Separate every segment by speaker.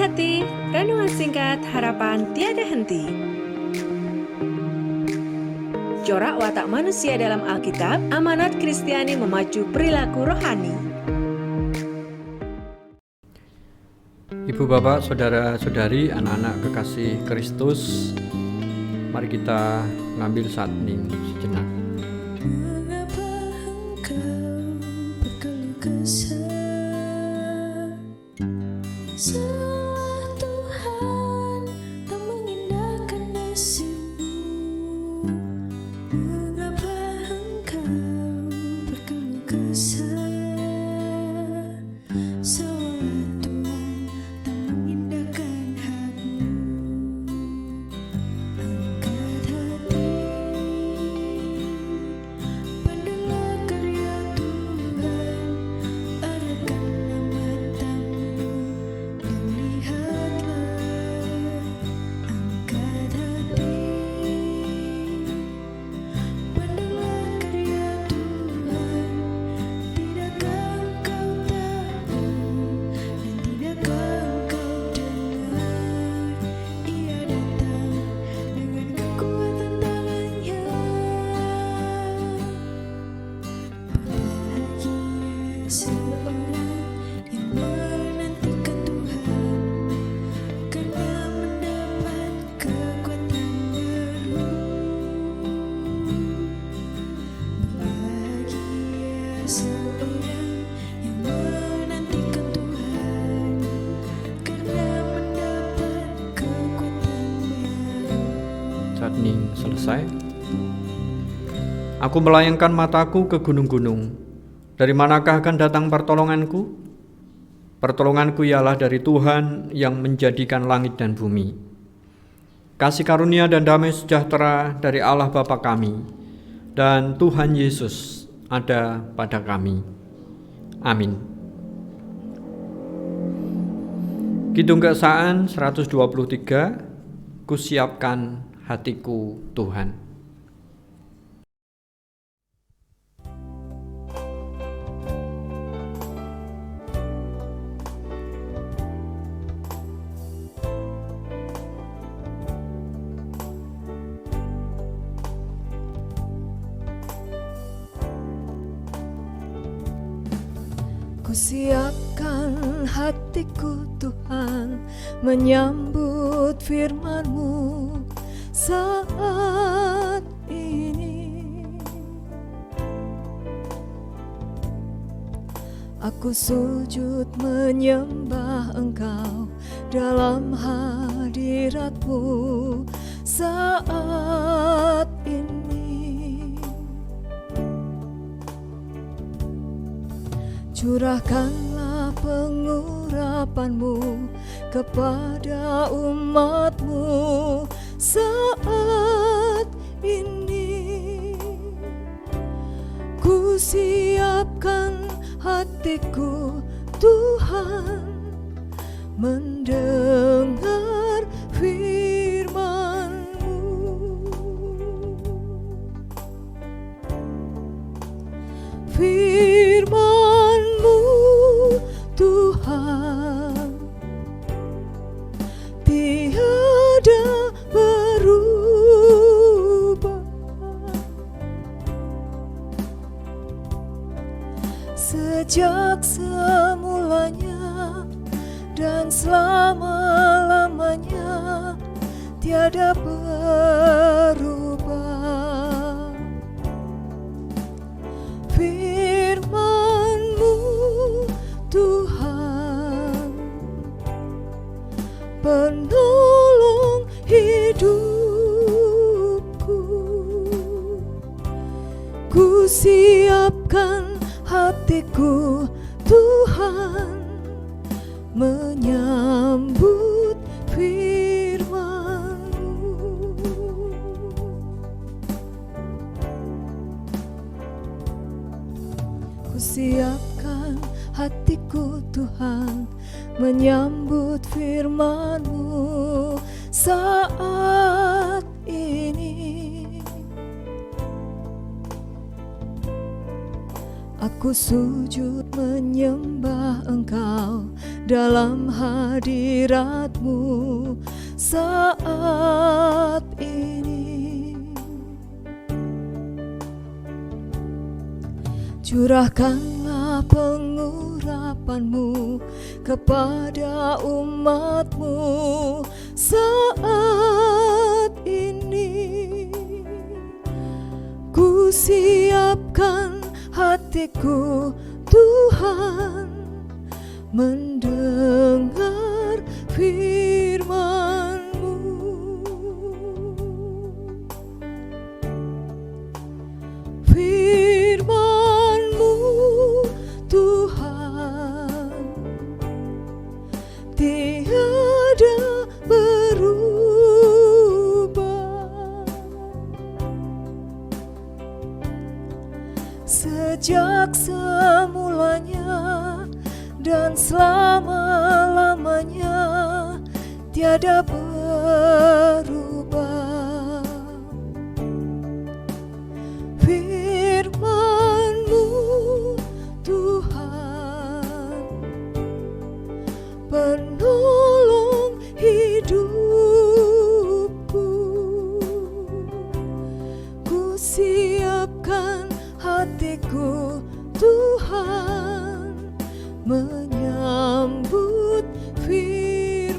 Speaker 1: hati, renungan singkat harapan tiada henti. Corak watak manusia dalam Alkitab, amanat Kristiani memacu perilaku rohani.
Speaker 2: Ibu, Bapak, Saudara-saudari, anak-anak kekasih Kristus, mari kita ngambil saat hening sejenak.
Speaker 3: Mengapa engkau berkeluh kesah? Salah Tuhan tak mengindahkan nasibmu. Mengapa engkau berkeluh kesah? Salah Tuhan tak mengindahkan hakmu. Angkat hati, pandanglah karya Tuhan, arahkanlah matamu dan lihatlah. Angkat hati, pandanglah karya Tuhan, tidakkah engkau tahu dan tidakkah engkau dengar, Ia datang dengan kekuatan tangannya. Bahagia seorang yang menantikan Tuhan, karena mendapat kekuatan baru. Bahagia seorang yang menantikan Tuhan, karena mendapat kekuatan baru.
Speaker 2: Saat hening selesai. Aku melayangkan mataku ke gunung-gunung. Dari manakah akan datang pertolonganku? Pertolonganku ialah dari Tuhan yang menjadikan langit dan bumi. Kasih karunia dan damai sejahtera dari Allah Bapa kami dan Tuhan Yesus ada pada kami. Amin. Kidung Keesaan 123, Kusiapkan hatiku Tuhan.
Speaker 3: Kusiapkan hatiku Tuhan, menyambut firman-Mu saat ini. Aku sujud menyembah Engkau dalam hadirat-Mu saat ini. Curahkanlah pengurapan-Mu kepada umat-Mu saat ini. Kusiapkan hatiku Tuhan, mendengar firman-Mu. Firman-Mu Tuhan tiada berubah. Sejak semulanya dan selama-lamanya tiada berubah. Firman-Mu Tuhan, penolong hidupku. Kusiapkan hatiku Tuhan, menyambut firman-Mu. Kusiapkan hatiku Tuhan, menyambut firman-Mu saat ini. Ku sujud menyembah Engkau dalam hadirat-Mu saat ini. Curahkanlah pengurapan-Mu kepada umat-Mu saat ini. Ku siapkan hatiku, Tuhan, mendengar firman-Mu. Firman-Mu, Tuhan, tiada berubah. Sejak semulanya dan selama-lamanya tiada berubah. Firman-Mu, Tuhan, penolong hidupku. Ku siapkan hatiku, Tuhan, menyambut firman-Mu.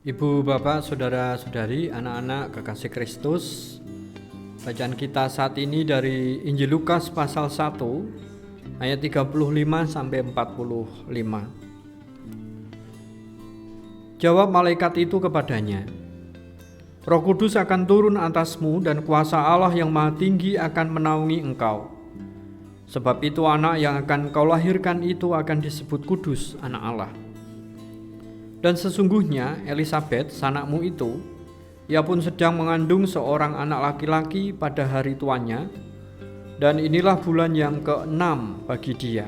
Speaker 2: Ibu, Bapak, Saudara-saudari, anak-anak kekasih Kristus, bacaan kita saat ini dari Injil Lukas pasal 1 ayat 35 sampai 45. Jawab malaikat itu kepadanya, Roh Kudus akan turun atasmu dan kuasa Allah yang Maha Tinggi akan menaungi engkau. Sebab itu anak yang akan kau lahirkan itu akan disebut kudus, anak Allah. Dan sesungguhnya Elisabet, sanakmu itu, ia pun sedang mengandung seorang anak laki-laki pada hari tuanya, dan inilah bulan yang ke-6 bagi dia,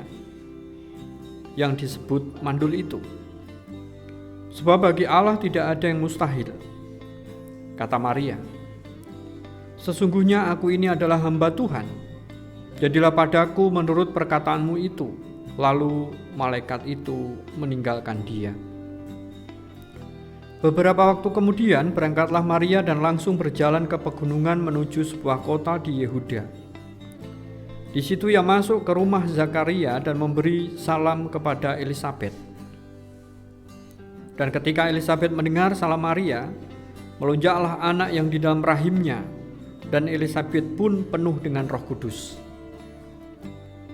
Speaker 2: yang disebut mandul itu. Sebab bagi Allah tidak ada yang mustahil. Kata Maria, sesungguhnya aku ini adalah hamba Tuhan, jadilah padaku menurut perkataanmu itu. Lalu malaikat itu meninggalkan dia. Beberapa waktu kemudian berangkatlah Maria dan langsung berjalan ke pegunungan menuju sebuah kota di Yehuda. Di situ ia masuk ke rumah Zakaria dan memberi salam kepada Elisabet. Dan ketika Elisabet mendengar salam Maria, melonjaklah anak yang di dalam rahimnya, dan Elisabet pun penuh dengan Roh Kudus.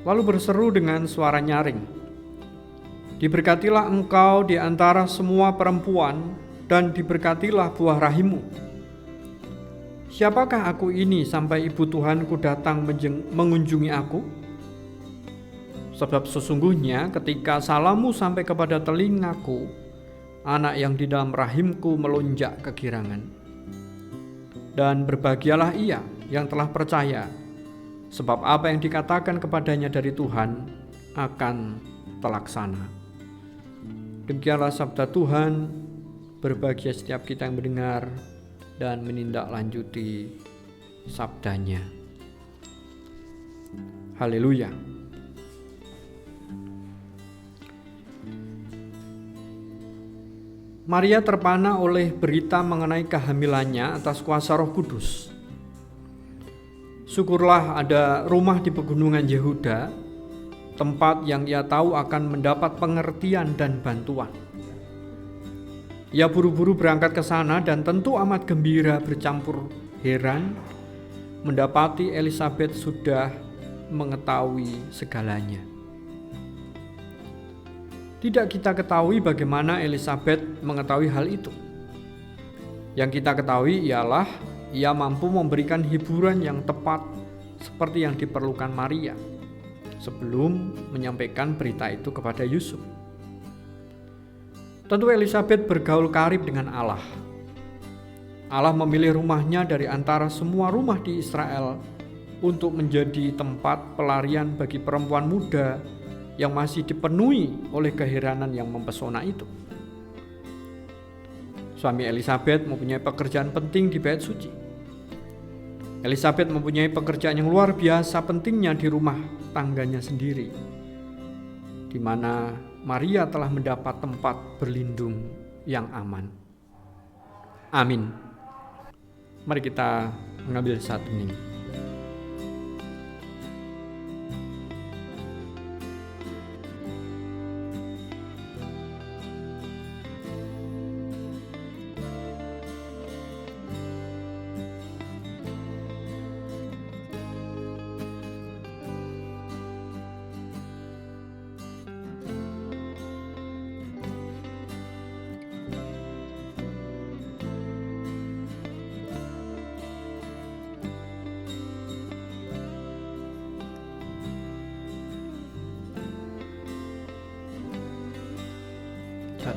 Speaker 2: Lalu berseru dengan suara nyaring, "Diberkatilah engkau di antara semua perempuan, dan diberkatilah buah rahimmu. Siapakah aku ini sampai ibu Tuhanku datang mengunjungi aku? Sebab sesungguhnya ketika salammu sampai kepada telingaku, anak yang di dalam rahimku melonjak kegirangan. Dan berbahagialah ia yang telah percaya, sebab apa yang dikatakan kepadanya dari Tuhan akan terlaksana." Demikianlah sabda Tuhan. Berbahagia setiap kita yang mendengar dan menindaklanjuti sabdanya. Haleluya. Maria terpana oleh berita mengenai kehamilannya atas kuasa Roh Kudus. Syukurlah ada rumah di pegunungan Yehuda, tempat yang ia tahu akan mendapat pengertian dan bantuan. Ia buru-buru berangkat ke sana dan tentu amat gembira bercampur heran mendapati Elisabet sudah mengetahui segalanya. Tidak kita ketahui bagaimana Elisabet mengetahui hal itu. Yang kita ketahui ialah ia mampu memberikan hiburan yang tepat seperti yang diperlukan Maria sebelum menyampaikan berita itu kepada Yusuf. Tentu Elisabet bergaul karib dengan Allah. Allah memilih rumahnya dari antara semua rumah di Israel untuk menjadi tempat pelarian bagi perempuan muda yang masih dipenuhi oleh keheranan yang mempesona itu. Suami Elizabeth mempunyai pekerjaan penting di bait suci. Elizabeth mempunyai pekerjaan yang luar biasa pentingnya di rumah tangganya sendiri, di mana Maria telah mendapat tempat berlindung yang aman. Amin. Mari kita mengambil saat hening.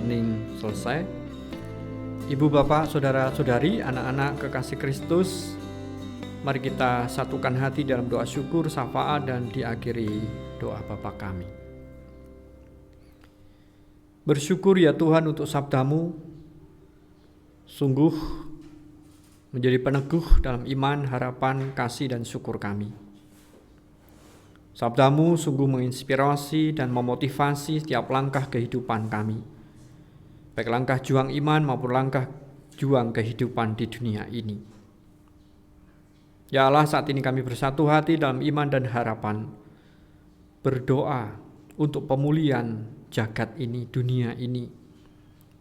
Speaker 2: Hening selesai. Ibu, bapak, saudara-saudari, anak-anak kekasih Kristus, mari kita satukan hati dalam doa syukur, syafaat, dan diakhiri doa Bapa kami. Bersyukur ya Tuhan untuk sabdamu, sungguh menjadi peneguh dalam iman, harapan, kasih, dan syukur kami. Sabdamu sungguh menginspirasi dan memotivasi setiap langkah kehidupan kami, baik langkah juang iman maupun langkah juang kehidupan di dunia ini. Ya Allah, saat ini kami bersatu hati dalam iman dan harapan, berdoa untuk pemulihan jagat ini, dunia ini,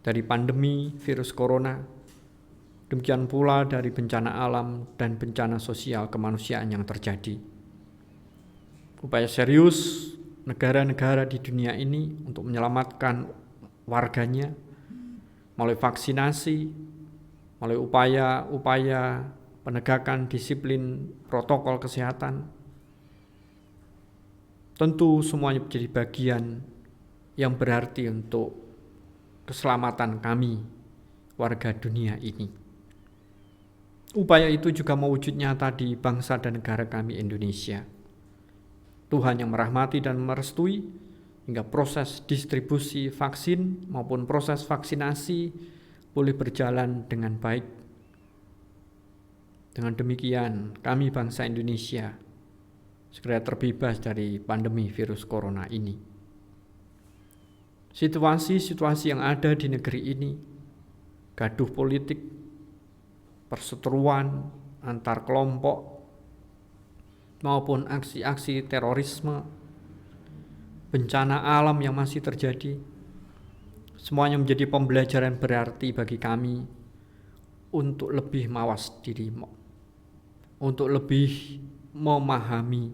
Speaker 2: dari pandemi virus corona, demikian pula dari bencana alam dan bencana sosial kemanusiaan yang terjadi. Upaya serius negara-negara di dunia ini untuk menyelamatkan warganya, melalui vaksinasi, melalui upaya-upaya penegakan disiplin protokol kesehatan. Tentu semuanya menjadi bagian yang berarti untuk keselamatan kami, warga dunia ini. Upaya itu juga mewujud nyata di bangsa dan negara kami Indonesia. Tuhan yang merahmati dan merestui hingga proses distribusi vaksin maupun proses vaksinasi boleh berjalan dengan baik. Dengan demikian, kami bangsa Indonesia segera terbebas dari pandemi virus corona ini. Situasi-situasi yang ada di negeri ini, gaduh politik, perseteruan antar kelompok, maupun aksi-aksi terorisme, bencana alam yang masih terjadi, semuanya menjadi pembelajaran berarti bagi kami untuk lebih mawas diri, untuk lebih memahami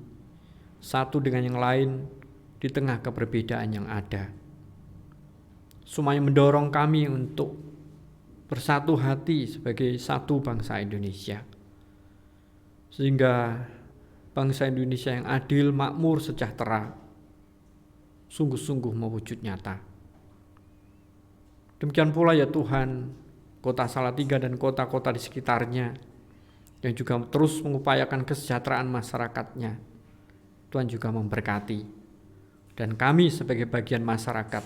Speaker 2: satu dengan yang lain di tengah keberbedaan yang ada. Semuanya mendorong kami untuk bersatu hati sebagai satu bangsa Indonesia, sehingga bangsa Indonesia yang adil, makmur, sejahtera sungguh-sungguh mewujud nyata. Demikian pula ya Tuhan, kota Salatiga dan kota-kota di sekitarnya yang juga terus mengupayakan kesejahteraan masyarakatnya, Tuhan juga memberkati. Dan kami sebagai bagian masyarakat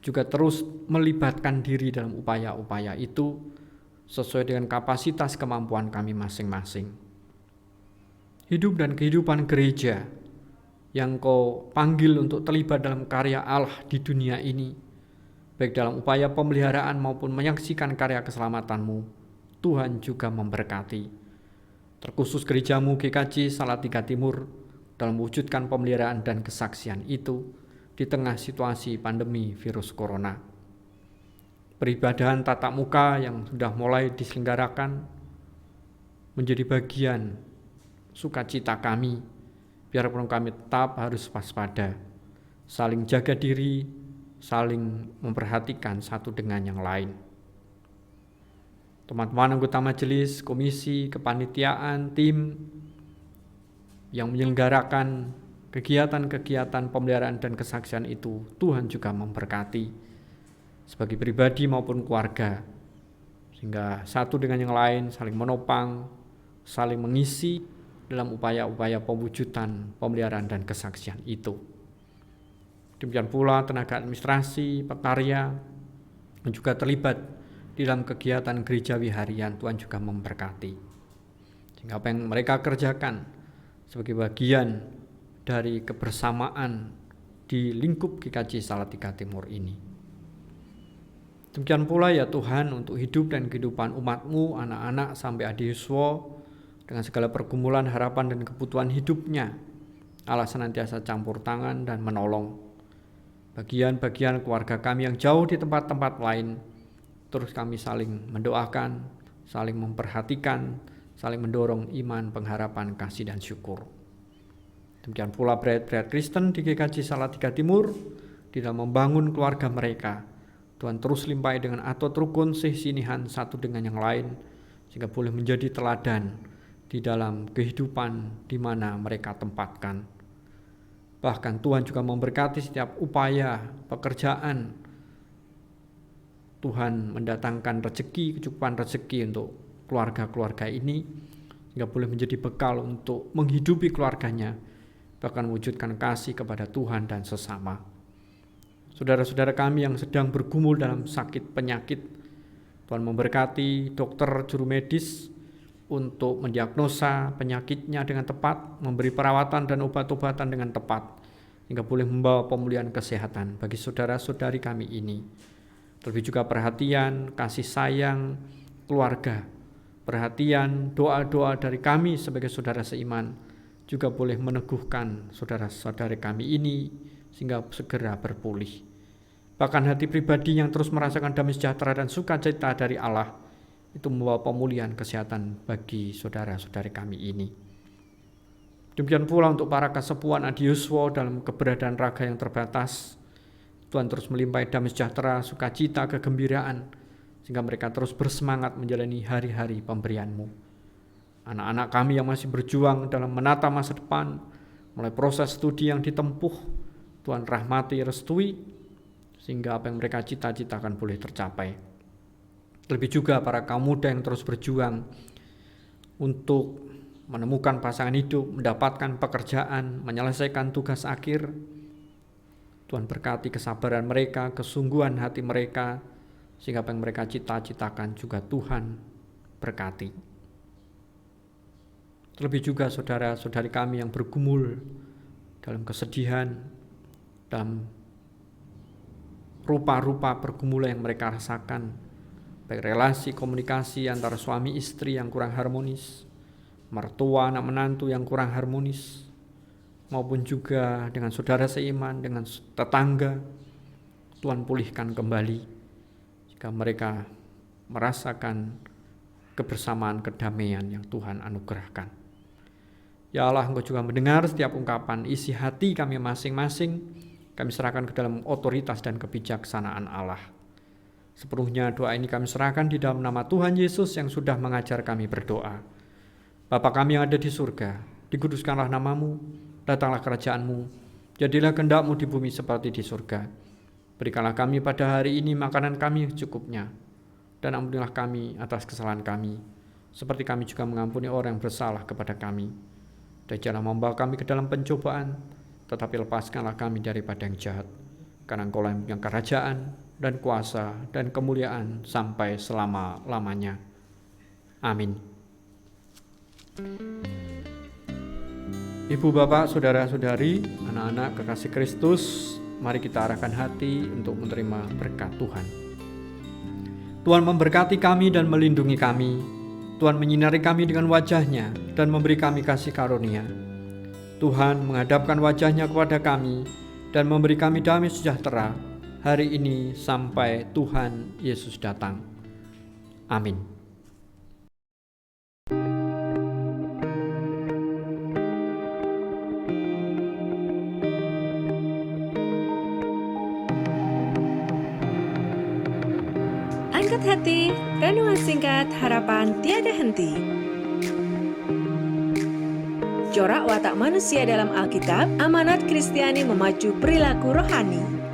Speaker 2: juga terus melibatkan diri dalam upaya-upaya itu sesuai dengan kapasitas kemampuan kami masing-masing. Hidup dan kehidupan gereja yang Kau panggil untuk terlibat dalam karya Allah di dunia ini, baik dalam upaya pemeliharaan maupun menyaksikan karya keselamatan-Mu, Tuhan juga memberkati. Terkhusus gereja-Mu GKJ Salatiga Timur dalam mewujudkan pemeliharaan dan kesaksian itu di tengah situasi pandemi virus corona. Peribadahan tatap muka yang sudah mulai diselenggarakan menjadi bagian sukacita kami. Biarpun kami tetap harus waspada, saling jaga diri, saling memperhatikan satu dengan yang lain. Teman-teman anggota majelis, komisi, kepanitiaan, tim yang menyelenggarakan kegiatan-kegiatan pemeliharaan dan kesaksian itu, Tuhan juga memberkati sebagai pribadi maupun keluarga, sehingga satu dengan yang lain saling menopang, saling mengisi dalam upaya-upaya pewujudan pemeliharaan dan kesaksian itu. Demikian pula tenaga administrasi, pekarya yang juga terlibat di dalam kegiatan gerejawi harian, Tuhan juga memberkati. Sehingga apa yang mereka kerjakan sebagai bagian dari kebersamaan di lingkup GKJ Salatiga Timur ini. Demikian pula ya Tuhan, untuk hidup dan kehidupan umat-Mu, anak-anak sampai Adi Yuswo, dengan segala pergumulan, harapan, dan kebutuhan hidupnya, Allah senantiasa campur tangan dan menolong. Bagian-bagian keluarga kami yang jauh di tempat-tempat lain, terus kami saling mendoakan, saling memperhatikan, saling mendorong iman, pengharapan, kasih, dan syukur. Demikian pula brayat-brayat Kristen di GKJ Salatiga Timur, di dalam membangun keluarga mereka, Tuhan terus limpahi dengan atot rukun sih-sinihan satu dengan yang lain, sehingga boleh menjadi teladan di dalam kehidupan di mana mereka tempatkan. Bahkan Tuhan juga memberkati setiap upaya pekerjaan. Tuhan mendatangkan rezeki, kecukupan rezeki untuk keluarga-keluarga ini, sehingga boleh menjadi bekal untuk menghidupi keluarganya, bahkan mewujudkan kasih kepada Tuhan dan sesama. Saudara-saudara kami yang sedang bergumul dalam sakit penyakit, Tuhan memberkati dokter juru medis untuk mendiagnosa penyakitnya dengan tepat, memberi perawatan dan obat-obatan dengan tepat, hingga boleh membawa pemulihan kesehatan bagi saudara-saudari kami ini. Terlebih juga perhatian, kasih sayang keluarga, perhatian, doa-doa dari kami sebagai saudara seiman, juga boleh meneguhkan saudara-saudari kami ini sehingga segera berpulih. Bahkan hati pribadi yang terus merasakan damai sejahtera dan sukacita dari Allah, itu membawa pemulihan kesehatan bagi saudara-saudari kami ini. Demikian pula untuk para kesepuhan Adi Yuswo dalam keberadaan raga yang terbatas, Tuhan terus melimpahi damai sejahtera, sukacita, kegembiraan, sehingga mereka terus bersemangat menjalani hari-hari pemberian-Mu. Anak-anak kami yang masih berjuang dalam menata masa depan, mulai proses studi yang ditempuh, Tuhan rahmati, restui, sehingga apa yang mereka cita-citakan boleh tercapai. Lebih juga para kaum muda yang terus berjuang untuk menemukan pasangan hidup, mendapatkan pekerjaan, menyelesaikan tugas akhir. Tuhan berkati kesabaran mereka, kesungguhan hati mereka, sehingga apa yang mereka cita-citakan juga Tuhan berkati. Terlebih juga saudara-saudari kami yang bergumul dalam kesedihan, dalam rupa-rupa pergumulan yang mereka rasakan, baik relasi komunikasi antara suami istri yang kurang harmonis, mertua anak menantu yang kurang harmonis, maupun juga dengan saudara seiman, dengan tetangga. Tuhan pulihkan kembali jika mereka merasakan kebersamaan, kedamaian yang Tuhan anugerahkan. Ya Allah, Engkau juga mendengar setiap ungkapan isi hati kami masing-masing. Kami serahkan ke dalam otoritas dan kebijaksanaan Allah. Sepenuhnya doa ini kami serahkan di dalam nama Tuhan Yesus yang sudah mengajar kami berdoa. Bapa kami yang ada di surga, dikuduskanlah nama-Mu, datanglah kerajaan-Mu, jadilah kehendak-Mu di bumi seperti di surga. Berikanlah kami pada hari ini makanan kami secukupnya, dan ampunilah kami atas kesalahan kami, seperti kami juga mengampuni orang yang bersalah kepada kami. Dan janganlah membawa kami ke dalam pencobaan, tetapi lepaskanlah kami daripada yang jahat. Karena Engkau yang punya kerajaan dan kuasa dan kemuliaan sampai selama-lamanya. Amin. Ibu, bapak, saudara-saudari, anak-anak kekasih Kristus, mari kita arahkan hati untuk menerima berkat Tuhan. Tuhan memberkati kami dan melindungi kami. Tuhan menyinari kami dengan wajah-Nya dan memberi kami kasih karunia. Tuhan menghadapkan wajah-Nya kepada kami dan memberi kami damai sejahtera hari ini sampai Tuhan Yesus datang. Amin.
Speaker 1: Angkat hati, renungan singkat harapan tiada henti. Corak watak manusia dalam Alkitab, amanat Kristiani memacu perilaku rohani.